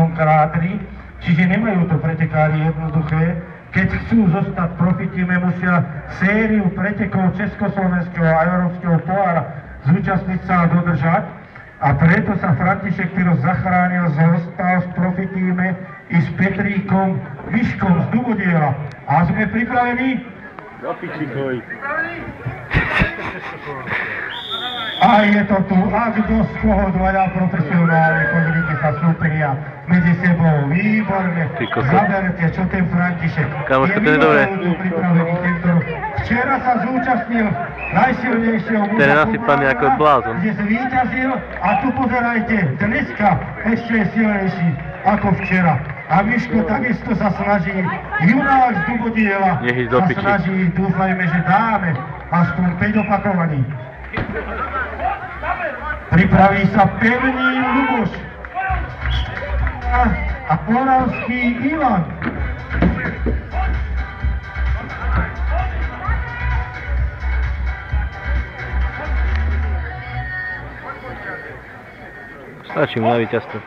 tom krátri, čiže nemajú to pretekári jednoduché. Keď chcú zostať profitíme, musia sériu pretekov Československého a Európskeho pohára zúčastniť sa a dodržať. A preto sa František Piros zachránil, zostal s profitíme i s Petríkom Vyškom z Dubodiela. A sme pripravení? A je to tu, a kto z koho dvaja profesionálne, pozrite sa, súperia medzi sebou, výborne, zaberte, čo ten František. Je mimo pripravený tento. Včera sa zúčastnil najsilnejšieho muža pohára, kde zvíťazil, a tu pozerajte, dneska ešte je silnejší ako včera. A Miško takisto sa snaží, junák z Dubodiela sa snaží, dúfajme, že dáme aspoň 5 opakovaní. Pripraví sa pevný Luboš a Oravský Ivan. Stačí mu na víťazstvo.